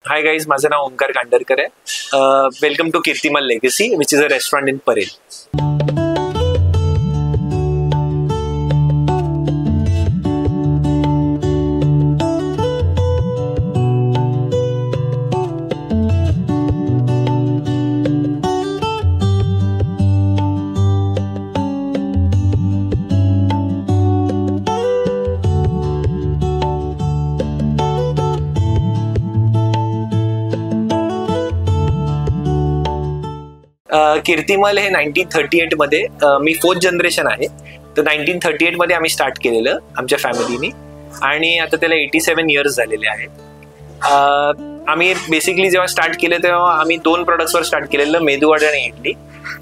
Hi guys, माझं नाव ओमकार कांडरकर आहे. Welcome to Kirtimal legacy which is a restaurant in Parel. Kirtimal हे 1938 मध्ये, मी 4th जनरेशन आहे. तर 1938 मध्ये आम्ही स्टार्ट केलेलं आमच्या फॅमिलीनी आणि आता त्याला 87 इयर्स झालेले आहेत. आम्ही बेसिकली जेव्हा स्टार्ट केलं तेव्हा आम्ही 2 प्रोडक्ट्सवर स्टार्ट केलेलं, मेदूवडा आणि इडली.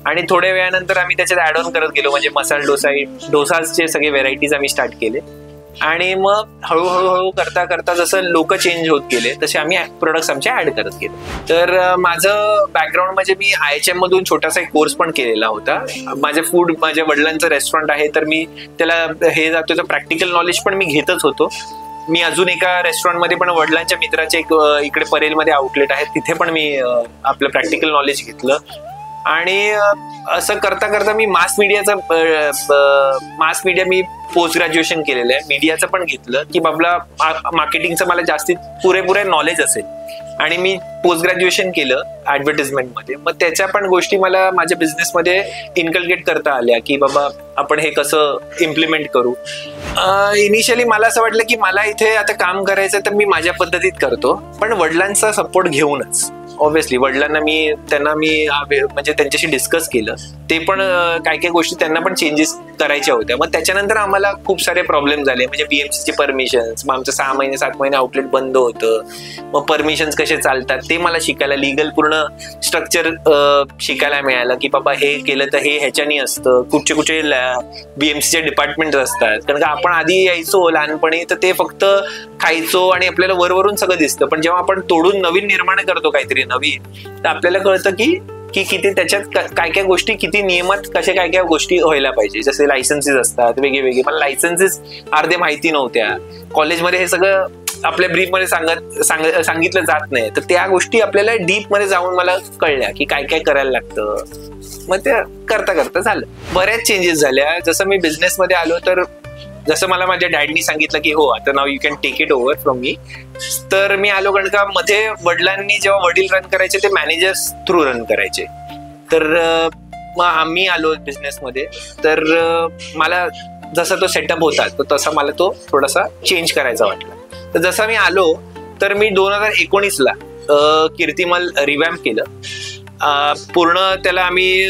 आणि थोड्या वेळानंतर आम्ही त्याच्यात ऍड ऑन करत गेलो, म्हणजे मसाला डोसाचे सगळे व्हेरायटीज आम्ही स्टार्ट केले. आणि मग हळूहळू करता करता जसं लोक चेंज होत गेले तसे आम्ही प्रोडक्ट्स आमचे ऍड करत गेलो. तर माझं बॅकग्राऊंड म्हणजे मी IHM मधून छोटासा एक कोर्स पण केलेला होता. माझ्या वडिलांचं रेस्टॉरंट आहे, तर मी त्याला हे जातो तर प्रॅक्टिकल नॉलेज पण मी घेतच होतो. मी अजून एका रेस्टॉरंटमध्ये पण वडिलांच्या मित्राचे एक इकडे परेलमध्ये आउटलेट आहे, तिथे पण मी आपलं प्रॅक्टिकल नॉलेज घेतलं. आणि असं करता करता मी मास मीडिया मी पोस्ट ग्रॅज्युएशन केलेलं आहे. मीडियाचं पण घेतलं की बाबा मार्केटिंगचं मला जास्तीत पुरेपूर नॉलेज असेल. आणि मी पोस्ट ग्रॅज्युएशन केलं ऍडव्हर्टिजमेंटमध्ये. मग त्याच्या पण गोष्टी मला माझ्या बिझनेसमध्ये इन्कल्केट करता आल्या की बाबा आपण हे कसं इम्प्लिमेंट करू. इनिशियली मला असं वाटलं की मला इथे आता काम करायचं तर मी माझ्या पद्धतीत करतो, पण वडिलांचा सपोर्ट घेऊनच. ऑब्व्हियसली वडिलांना त्यांना मी म्हणजे त्यांच्याशी डिस्कस केलं. ते पण काही काही गोष्टी त्यांना पण चेंजेस करायच्या होत्या. मग त्याच्यानंतर आम्हाला खूप सारे प्रॉब्लेम झाले, म्हणजे BMCचे परमिशन्स. मग आमचं 6 महिने 7 महिने आउटलेट बंद होतं. मग परमिशन्स कसे चालतात ते मला शिकायला, लिगल पूर्ण स्ट्रक्चर शिकायला मिळालं की बाबा हे केलं तर हे ह्याच्यानी असतं, कुठचे BMCचे डिपार्टमेंट असतात. कारण का आपण आधी यायचो लहानपणी तर ते फक्त खायचो आणि आपल्याला वरवरून सगळं दिसतं, पण जेव्हा आपण तोडून नवीन निर्माण करतो काहीतरी नवीन, तर आपल्याला कळतं की किती त्याच्यात काय काय गोष्टी, किती नियमात कशा काय काय गोष्टी व्हायला पाहिजे. जसे लायसन्सेस असतात वेगळे. मला लायसन्सेस अर्धे माहिती नव्हत्या. कॉलेजमध्ये हे सगळं आपल्या ब्रीफ मध्ये सांगितलं जात नाही, तर त्या गोष्टी आपल्याला डीप मध्ये जाऊन मला कळल्या की काय काय करायला लागतं. मग ते करता करता झालं. बऱ्याच चेंजेस झाल्या. जसं मी बिझनेस मध्ये आलो तर जसं मला माझ्या डॅडनी सांगितलं की हो आता now you can take it over from me. तर मी आलो, कारण का मध्ये वडिलांनी जेव्हा वडील रन करायचे ते मॅनेजर्स थ्रू रन करायचे. तर मग आम्ही आलो बिझनेसमध्ये. तर मला जसा तो सेटअप होता तर तसा मला तो थोडासा चेंज करायचा वाटला. तर जसा मी आलो तर मी 2019ला कीर्तिमल रिवॅम्प केलं. पूर्ण त्याला आम्ही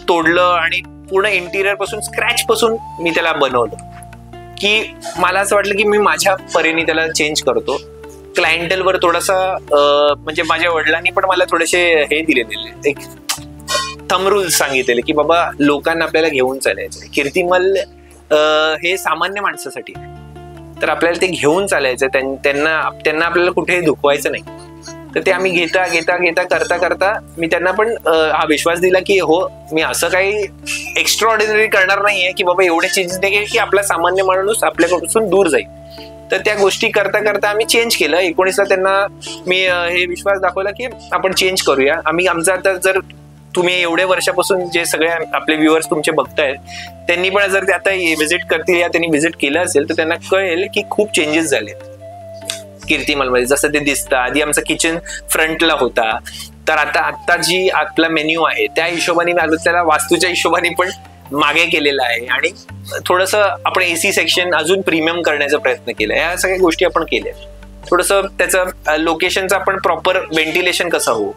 तोडलं आणि पूर्ण इंटिरियर पासून स्क्रॅच पासून मी त्याला बनवलं. की मला असं वाटलं की मी माझ्या परीने त्याला चेंज करतो. क्लायंटेलवर थोडासा म्हणजे माझ्या वडिलांनी पण मला थोडेसे हे दिलेले, एक थंब रूल्स सांगितलेले की बाबा लोकांना आपल्याला घेऊन चालायचं. कीर्तिमल हे सामान्य माणसासाठी, तर आपल्याला ते घेऊन चालायचं. त्यांना आपल्याला कुठेही दुखवायचं नाही. तर ते आम्ही घेता करता मी त्यांना पण हा विश्वास दिला की हो मी असं काही एक्स्ट्रा ऑर्डिनरी करणार नाहीये की बाबा एवढे चेंजेस नाही की आपला सामान्य माणूस आपल्यापासून दूर जाईल. तर त्या गोष्टी करता आम्ही चेंज केलं. 19ला त्यांना मी हे विश्वास दाखवला की आपण चेंज करूया. आम्ही आमचा आता, जर तुम्ही एवढ्या वर्षापासून जे सगळे आपले व्ह्युअर्स तुमचे बघतायत त्यांनी पण जर ते आता व्हिजिट करतील या त्यांनी व्हिजिट केलं असेल तर त्यांना कळेल की खूप चेंजेस झाले कीर्तिमलमध्ये. जसं ते दिसतं, आधी आमचा किचन फ्रंटला होता, तर आता जी आपला मेन्यू आहे त्या हिशोबाने त्याला वास्तूच्या हिशोबाने पण मागे केलेला आहे. आणि थोडंसं आपण AC सेक्शन अजून प्रीमियम करण्याचा प्रयत्न केला. या सगळ्या गोष्टी आपण केल्या. थोडंसं त्याचं लोकेशनचं आपण प्रॉपर व्हेंटिलेशन कसं होऊ,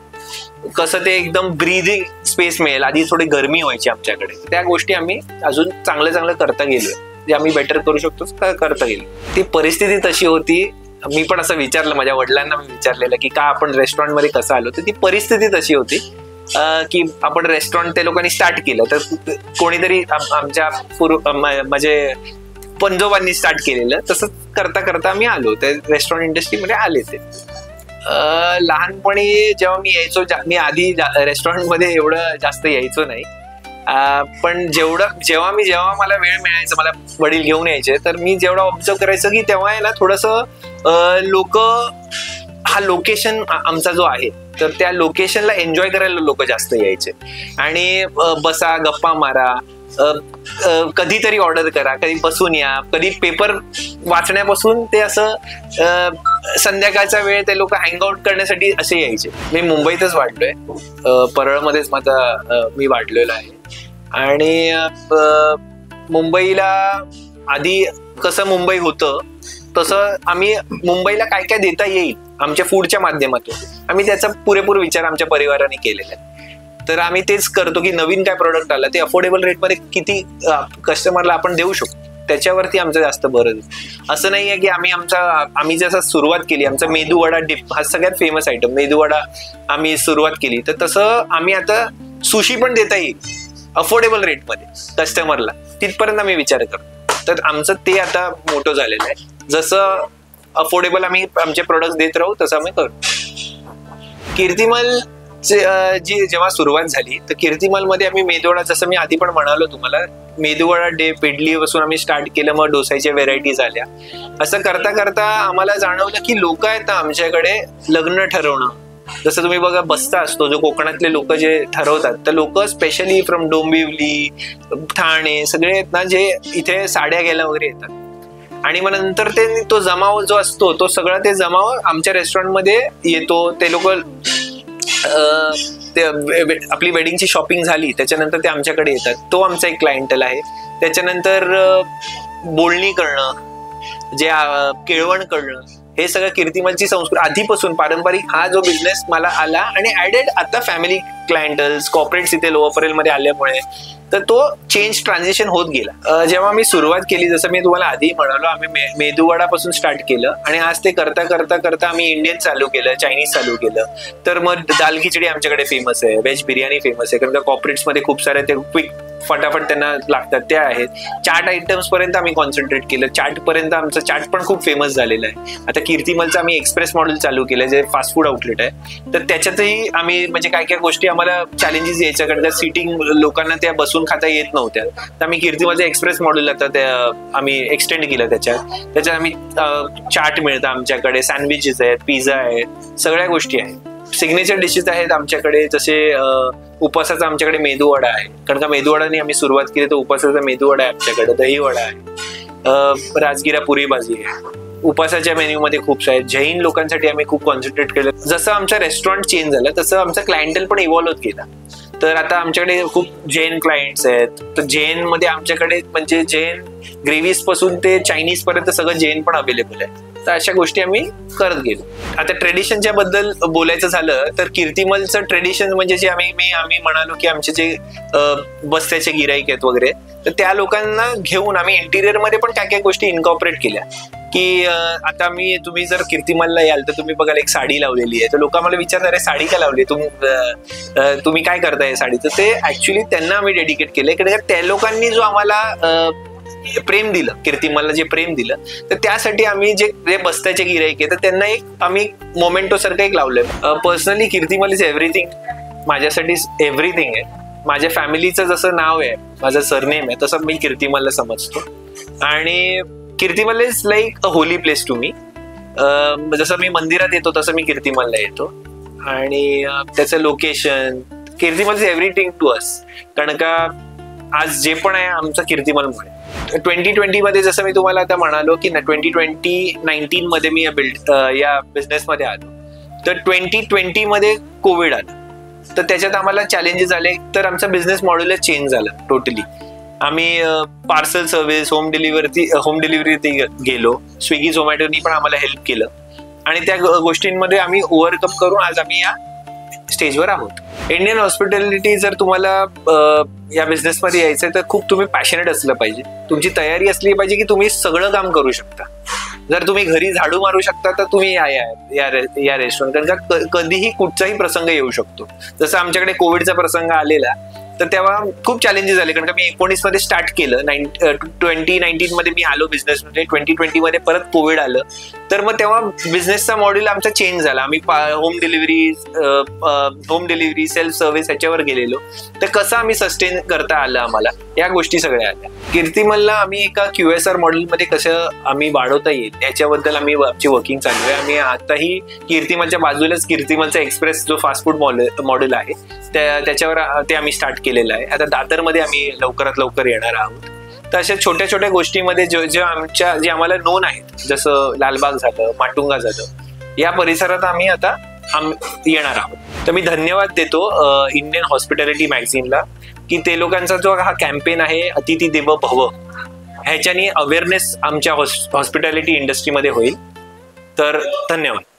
कसं ते एकदम ब्रीदिंग स्पेस मिळेल. आधी थोडी गरमी व्हायची आमच्याकडे, त्या गोष्टी आम्ही अजून चांगलं करता गेलो. जे आम्ही बेटर करू शकतो करता गेलो. ती परिस्थिती तशी होती. मी पण असं विचारलं माझ्या वडिलांना, मी विचारलेलं की का आपण रेस्टॉरंटमध्ये कसं आलो. तर ती परिस्थिती तशी होती की आपण रेस्टॉरंट त्या लोकांनी स्टार्ट केलं. तर कोणीतरी आमच्या म्हणजे पंजोबांनी स्टार्ट केलेलं. तसं करता आम्ही आलो त्या रेस्टॉरंट इंडस्ट्रीमध्ये आले. ते लहानपणी जेव्हा मी यायचो, मी आधी रेस्टॉरंटमध्ये एवढं जास्त यायचो नाही. पण जेव्हा मला वेळ मिळायचा, मला वडील घेऊन यायचे, तर मी जेवढं ऑब्झर्व करायचं की तेव्हा आहे ना थोडंसं लोक हा लोकेशन आमचा जो आहे, तर त्या लोकेशनला एन्जॉय करायला लोक जास्त यायचे आणि बसा, गप्पा मारा, कधीतरी ऑर्डर करा, कधी बसून या, कधी पेपर वाचण्यापासून ते असं संध्याकाळचा वेळ ते लोक हँगआउट करण्यासाठी असे यायचे. मी मुंबईतच वाढलोय, परळमध्येच माझा मी वाढलेलो आहे. आणि मुंबईला आधी कसं मुंबई होतं तसं आम्ही मुंबईला काय काय देता येईल आमच्या फूडच्या माध्यमातून आम्ही त्याचा पुरेपूर विचार आमच्या परिवाराने केलेला आहे. तर आम्ही तेच करतो की नवीन काय प्रोडक्ट आला ते अफोर्डेबल रेटमध्ये किती कस्टमरला आपण देऊ शकतो त्याच्यावरती आमचं जास्त भर. असं नाही आहे की आम्ही जसं सुरुवात केली, आमचा मेदू वडा डिप हा सगळ्यात फेमस आयटम, मेदू वडा आम्ही सुरुवात केली, तर तसं आम्ही आता सुशी पण देता येईल अफोर्डेबल रेटमध्ये कस्टमरला, तिथपर्यंत आम्ही विचार करतो. तर आमचं ते आता मोठं झालेलं आहे. जसं अफोर्डेबल आम्ही आमचे प्रोडक्ट देत राहू तसं आम्ही करतो. कीर्तिमल जी जेव्हा सुरुवात झाली तर कीर्तिमलमध्ये आम्ही मेदूवडा, जसं मी आधी पण म्हणालो तुम्हाला, मेदूवडा इडली पासून आम्ही स्टार्ट केलं, मग डोसाच्या व्हेरायटीज आल्या. असं करता करता आम्हाला जाणवलं की लोक आहेत आमच्याकडे लग्न ठरवणं, जसं तुम्ही बघा बस्ता असतो जो कोकणातले लोक जे ठरवतात, तर लोक स्पेशली फ्रॉम डोंबिवली, ठाणे सगळे आहेत ना, जे इथे साड्या घ्यायला वगैरे येतात. आणि मग नंतर तो जमाव जो असतो तो सगळा ते जमाव आमच्या रेस्टॉरंटमध्ये येतो. ते लोक आपली वेडिंगची शॉपिंग झाली त्याच्यानंतर ते आमच्याकडे येतात, तो आमचा एक क्लायंटल आहे. त्याच्यानंतर बोलणी करणं, जे केळवण करणं, हे सगळं कीर्तिमलची संस्कृती आधीपासून पारंपरिक हा जो बिझनेस मला आला. आणि ऍडेड आता फॅमिली क्लायंटल्स, कॉर्पोरेट्स इथे लोअर परेल मध्ये आल्यामुळे तर तो ट्रान्झिशन होत गेला. जेव्हा मी सुरुवात केली, जसं मी तुम्हाला आधी म्हणालो, आम्ही मेदूवडापासून स्टार्ट केलं आणि आज ते करता करता करता आम्ही इंडियन चालू केलं, चायनीज चालू केलं. तर मग दाल खिचडी आमच्याकडे फेमस आहे, व्हेज बिर्याणी फेमस आहे, कारण का कॉर्पोरेट्स मध्ये खूप सारे ते क्विक फटाफट त्यांना लागतात त्या आहेत. चाट आयटम्स पर्यंत आम्ही कॉन्सन्ट्रेट केलं, चाट पर्यंत आमचं चाट पण खूप फेमस झालेलं आहे. आता कीर्तिमलचं आम्ही एक्सप्रेस मॉडेल चालू केलं जे फास्ट फूड आउटलेट आहे, तर त्याच्यातही आम्ही म्हणजे काय काय गोष्टी आम्हाला चॅलेंजेस यायच्या, कारण सीटिंग लोकांना त्या बसून खाता येत नव्हत्या, तर आम्ही कीर्तिमलचं एक्सप्रेस मॉडेल आता त्या आम्ही एक्सटेंड केलं. त्याच्यात आम्ही चाट मिळतं आमच्याकडे, सँडविचेस आहेत, पिझ्झा आहेत, सगळ्या गोष्टी आहेत. सिग्नेचर डिशेस आहेत आमच्याकडे, जसे उपासाचा आमच्याकडे मेदूवडा आहे, कारण का मेदूवडाने आम्ही सुरुवात केली, तर उपासाचा मेदूवडा आहे आमच्याकडे, दहीवडा आहे, राजगिरा पुरी भाजी आहे. उपासाच्या मेन्यू मध्ये खूप सारे जैन लोकांसाठी आम्ही खूप कॉन्सन्ट्रेट केलं. जसं आमचा रेस्टॉरंट चेंज झालं तसं आमचा क्लायंटल पण इव्हॉल्व्ह होत गेला. तर आता आमच्याकडे खूप जैन क्लायंट्स आहेत, तर जैन मध्ये आमच्याकडे म्हणजे जैन ग्रेव्हीज पासून ते चायनीज पर्यंत सगळं जैन पण अवेलेबल आहे. तर अशा गोष्टी आम्ही करत गेलो. आता ट्रेडिशनच्या बद्दल बोलायचं झालं तर कीर्तिमलचं ट्रेडिशन म्हणजे जे आम्ही म्हणालो की आमचे जे बस्त्याचे गिराईक आहेत वगैरे, तर त्या लोकांना घेऊन आम्ही इंटिरियर मध्ये पण काय काय गोष्टी इनकॉर्पोरेट केल्या. की आता तुम्ही जर कीर्तिमलला याल तर तुम्ही बघाल एक साडी लावलेली आहे, तर लोक मला विचारणार आहे साडी का लावली, तुम्ही काय करताय साडी, तर ते ऍक्च्युली त्यांना आम्ही डेडिकेट केलंय, कारण त्या लोकांनी जो आम्हाला प्रेम दिलं, कीर्तिमलला जे प्रेम दिलं, तर त्यासाठी आम्ही जे बस्त्याचे गिराईक आहे तर त्यांना आम्ही मोमेंटो सारखं एक लावलंय. पर्सनली कीर्तिमल इज एव्हरीथिंग, माझ्यासाठी एव्हरीथिंग आहे. माझ्या फॅमिलीचं जसं नाव आहे, माझं सरनेम आहे, तसं मी कीर्तिमलला समजतो. आणि Kirtimal is like a holy place to me. जसं मी मंदिरात येतो तसं मी कीर्तिमलला येतो. आणि त्याचं location, Kirtimal is everything to us, कारण का आज जे पण आहे आमचं कीर्तिमलमुळे. 2020 मध्ये जसं मी तुम्हाला आता म्हणालो की 2019 मध्ये मी या बिझनेसमध्ये आलो, तर 2020 मध्ये कोविड आला, तर त्याच्यात आम्हाला चॅलेंजेस आले. तर आमचा बिझनेस मॉडेलच चेंज झाला टोटली. आम्ही पार्सल सर्व्हिस, होम डिलिव्हरी गेलो. स्विगी झोमॅटोनी पण आम्हाला हेल्प केलं आणि त्या गोष्टींमध्ये आम्ही ओव्हरकम करून आज आम्ही या स्टेजवर आहोत. इंडियन हॉस्पिटॅलिटी जर तुम्हाला या बिझनेसमध्ये यायचंय तर खूप तुम्ही पॅशनेट असलं पाहिजे, तुमची तयारी असली पाहिजे की तुम्ही सगळं काम करू शकता. जर तुम्ही घरी झाडू मारू शकता तर तुम्ही या रेस्टॉरंट, कारण का कधीही कुठचाही प्रसंग येऊ शकतो. जसं आमच्याकडे कोविडचा प्रसंग आलेला तर तेव्हा खूप चॅलेंजेस झाले, कारण का मी 19 मध्ये स्टार्ट केलं, 2019 मध्ये मी आलो बिझनेसमध्ये, 2020 मध्ये परत कोविड आलं. तर मग तेव्हा बिझनेसचा मॉड्यूल आमचा चेंज झाला. आम्ही होम डिलिव्हरी सेल्फ सर्व्हिस ह्याच्यावर गेलेलो. तर कसं आम्ही सस्टेन करता आलं आम्हाला, या गोष्टी सगळ्या आल्या. कीर्तिमलला आम्ही एका QSR मॉडेलमध्ये कसं आम्ही वाढवता येईल याच्याबद्दल आमची वर्किंग चालू आहे. आम्ही आताही कीर्तिमलच्या बाजूलाच कीर्तिमलचा एक्सप्रेस जो फास्ट फूड मॉडेल आहे त्याच्यावर ते आम्ही स्टार्ट केलेलं आहे. आता दादरमध्ये आम्ही लवकरात लवकर येणार आहोत. तर अशा छोट्या छोट्या गोष्टीमध्ये जे आम्हाला नोन आहेत, जसं लालबाग झालं, माटुंगा झालं, या परिसरात आम्ही आता येणार आहोत. तर मी धन्यवाद देतो इंडियन हॉस्पिटॅलिटी मॅगझिनला की ते लोकांचा जो हा कॅम्पेन आहे अतिथी देवो भव, ह्याच्यानी अवेअरनेस आमच्या हॉस्पिटॅलिटी इंडस्ट्रीमध्ये होईल. तर धन्यवाद.